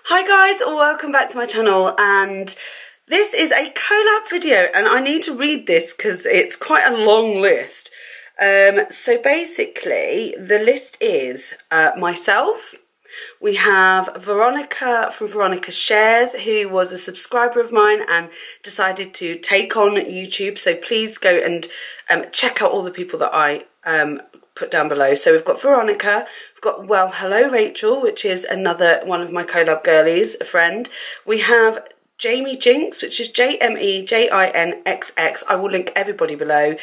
Hi guys, welcome back to my channel, and this is a collab video and I need to read this because it's quite a long list. So basically the list is myself, we have Veronica from Veronica Shares, who was a subscriber of mine and decided to take on YouTube, so please go and check out all the people that I put down below. So we've got Veronica, we've got Well Hello Rachel, which is another one of my collab girlies, a friend. We have Jamie Jinx, which is JMEJINXX. I will link everybody below.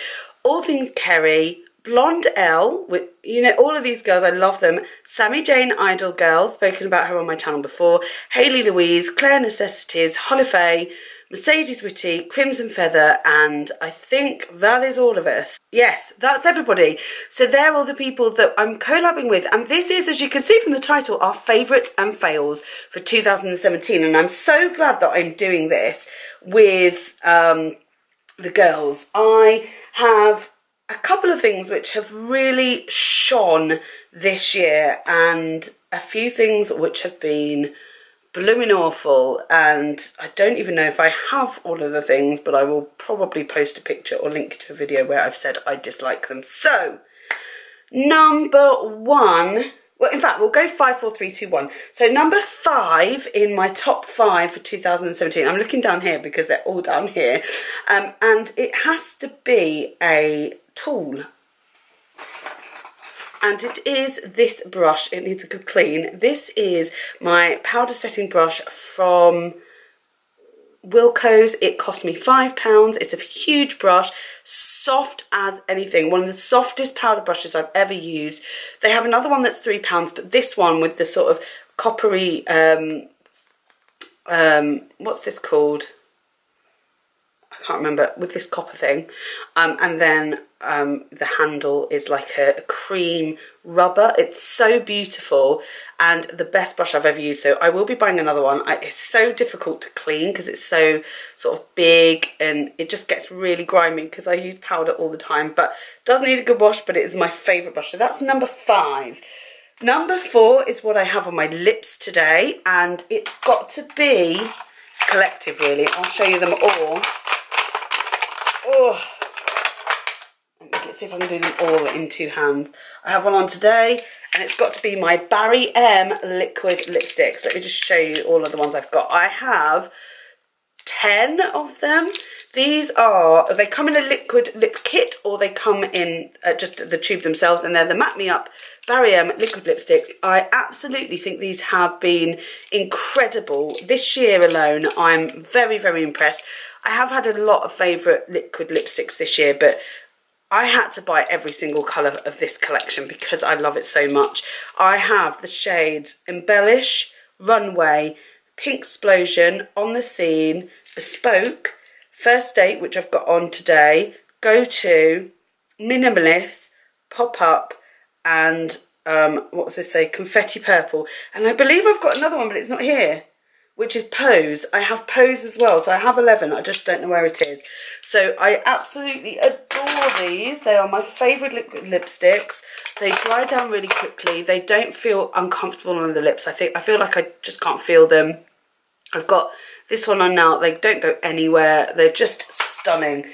All Things Kerry, Blonde L, with, you know, all of these girls, I love them. Sammy Jane Idol Girl, spoken about her on my channel before. Hayley Louise, Claire Necessities, Holly Mercedes Witty, Crimson Feather, and I think that is all of us. Yes, that's everybody. So they're all the people that I'm collabing with, and this is, as you can see from the title, our favourites and fails for 2017, and I'm so glad that I'm doing this with the girls. I have a couple of things which have really shone this year, and a few things which have been blooming awful, and I don't even know if I have all of the things, but I will probably post a picture or link to a video where I've said I dislike them. So number one, well, in fact, we'll go 5, 4, 3, 2, 1. So number 5 in my top 5 for 2017, I'm looking down here because they're all down here, and it has to be a tool. And it is this brush. It needs a good clean. This is my powder setting brush from Wilko's. It cost me £5. It's a huge brush, soft as anything. One of the softest powder brushes I've ever used. They have another one that's £3, but this one with the sort of coppery, what's this called? I can't remember, with this copper thing, and then the handle is like a cream rubber. It's so beautiful and the best brush I've ever used, so I will be buying another one. It's so difficult to clean because it's so sort of big and it just gets really grimy because I use powder all the time, but it does need a good wash, but it is my favourite brush. So that's number 5. Number 4 is what I have on my lips today, and it's got to be, it's collective really, I'll show you them all. Oh, let's see if I can do them all in 2 hands. I have one on today, and it's got to be my Barry M liquid lipsticks. Let me just show you all of the ones I've got. I have 10 of them. These are, they come in a liquid lip kit, or they come in just the tube themselves, and they're the Matte Me Up Barry M liquid lipsticks. I absolutely think these have been incredible. This year alone, I'm very, very impressed. I have had a lot of favourite liquid lipsticks this year, but I had to buy every single colour of this collection because I love it so much. I have the shades Embellish, Runway, Pink Explosion, On the Scene, Bespoke, First Date, which I've got on today, Go To, Minimalist, Pop Up, and what does this say? Confetti Purple. And I believe I've got another one, but it's not here, which is Pose. I have Pose as well, so I have 11, I just don't know where it is. So I absolutely adore these. They are my favourite liquid lipsticks. They dry down really quickly. They don't feel uncomfortable on the lips. I feel like I just can't feel them. I've got this one on now. They don't go anywhere. They're just stunning.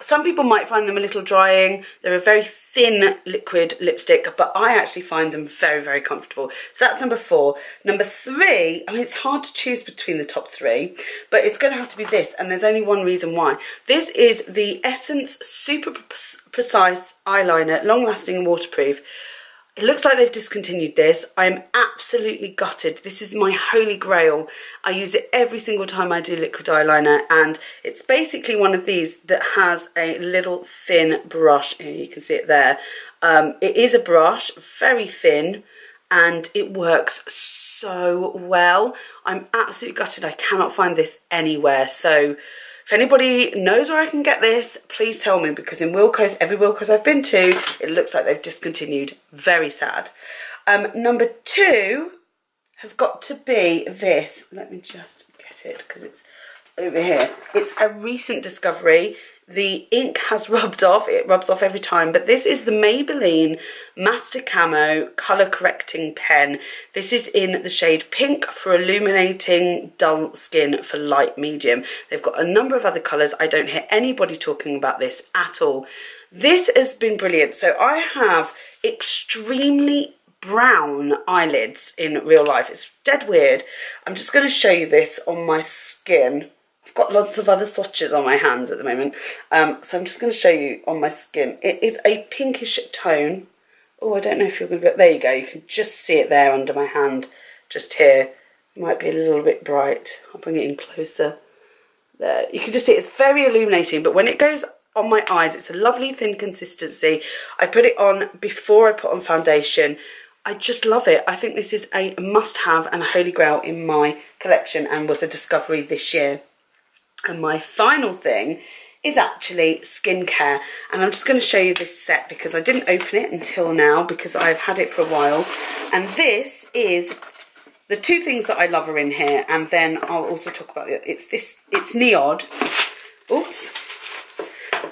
Some people might find them a little drying. They're a very thin liquid lipstick, but I actually find them very, very comfortable. So that's number 4. Number 3, I mean, it's hard to choose between the top 3, but it's going to have to be this, and there's only one reason why. This is the Essence Super Precise Eyeliner, long-lasting and waterproof. It looks like they've discontinued this. I'm absolutely gutted. This is my holy grail. I use it every single time I do liquid eyeliner, and it's basically one of these that has a little thin brush. Here, you can see it there. It is a brush, very thin, and it works so well. I'm absolutely gutted. I cannot find this anywhere. So if anybody knows where I can get this, please tell me, because in Wilko's, every Wilko's I've been to, it looks like they've discontinued. Very sad. Number 2 has got to be this. Let me just get it because it's over here. It's a recent discovery. The ink has rubbed off. It rubs off every time. But this is the Maybelline Master Camo Colour Correcting Pen. This is in the shade Pink for illuminating dull skin for light medium. They've got a number of other colours. I don't hear anybody talking about this at all. This has been brilliant. So I have extremely brown eyelids in real life. It's dead weird. I'm just going to show you this on my skin. I've got lots of other swatches on my hands at the moment, so I'm just going to show you on my skin. It is a pinkish tone. Oh, I don't know if you're going to... There you go. You can just see it there under my hand, just here. It might be a little bit bright. I'll bring it in closer. There. You can just see it's very illuminating, but when it goes on my eyes, it's a lovely thin consistency. I put it on before I put on foundation. I just love it. I think this is a must-have and a holy grail in my collection and was a discovery this year. And my final thing is actually skincare. And I'm just going to show you this set because I didn't open it until now because I've had it for a while. And this is the two things that I love are in here. And then I'll also talk about it. It's Neod. Oops.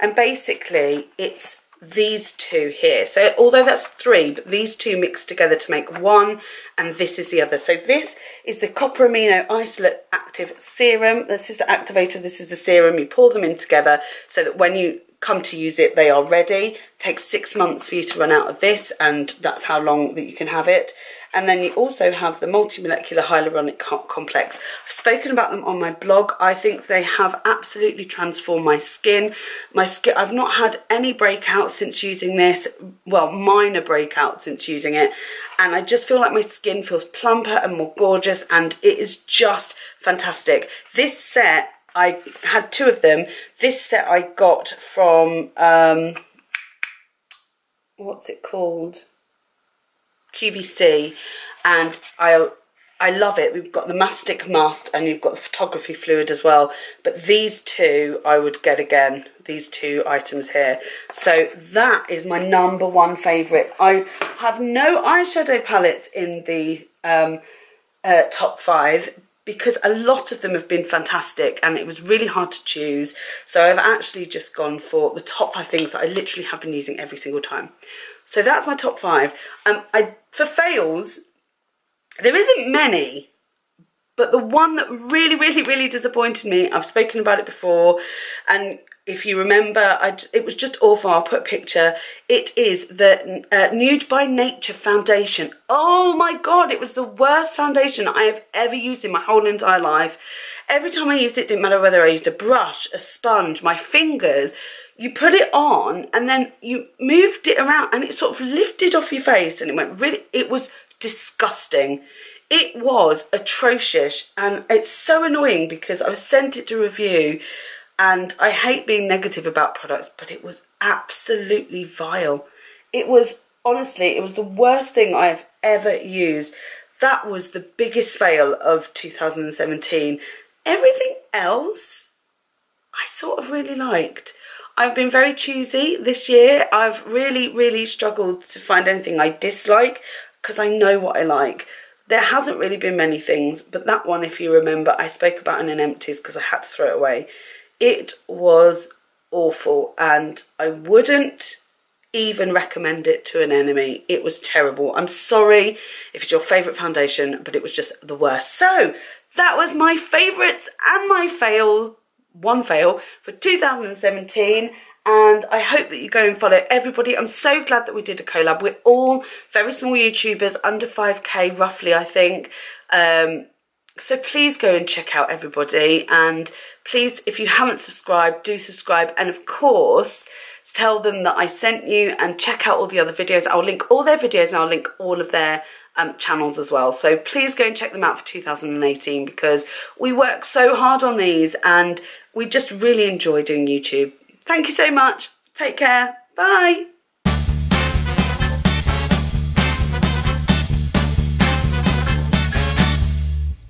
And basically it's these two here. So although that's three, but these two mixed together to make one, and this is the other. So this is the Copper Amino Isolate Active Serum. This is the activator, this is the serum. You pour them in together so that when you come to use it, they are ready. It takes 6 months for you to run out of this, and that's how long that you can have it. And then you also have the multi-molecular hyaluronic complex. I've spoken about them on my blog. I think they have absolutely transformed my skin. I've not had any breakouts since using this. Well, minor breakouts since using it. And I just feel like my skin feels plumper and more gorgeous, and it is just fantastic. This set, I had 2 of them. This set I got from, what's it called? QVC, and I love it. We've got the mastic mask and you've got the photography fluid as well, but these two I would get again, these 2 items here. So that is my #1 favourite. I have no eyeshadow palettes in the top 5 because a lot of them have been fantastic and it was really hard to choose. So I've actually just gone for the top 5 things that I literally have been using every single time. So that's my top 5. For fails, there isn't many, but the one that really disappointed me, I've spoken about it before, and if you remember, it was just awful. I'll put a picture. It is the Nude by Nature foundation. Oh my God, it was the worst foundation I have ever used in my whole entire life. Every time I used it, didn't matter whether I used a brush, a sponge, my fingers, you put it on and then you moved it around and it sort of lifted off your face and it was disgusting. It was atrocious, and it's so annoying because I was sent it to review, and I hate being negative about products, but it was absolutely vile. It was, honestly, it was the worst thing I've ever used. That was the biggest fail of 2017. Everything else I sort of really liked. I've been very choosy this year. I've really struggled to find anything I dislike because I know what I like. There hasn't really been many things, but that one, if you remember, I spoke about in an empties because I had to throw it away. It was awful, and I wouldn't even recommend it to an enemy. It was terrible. I'm sorry if it's your favourite foundation, but it was just the worst. So that was my favourites and my one fail for 2017. And I hope that you go and follow everybody. I'm so glad that we did a collab. We're all very small YouTubers, under 5k roughly, I think. So please go and check out everybody. And please, if you haven't subscribed, do subscribe. And of course, tell them that I sent you, and check out all the other videos. I'll link all their videos and I'll link all of their channels as well. So please go and check them out for 2018 because we work so hard on these and we just really enjoy doing YouTube. Thank you so much. Take care. Bye.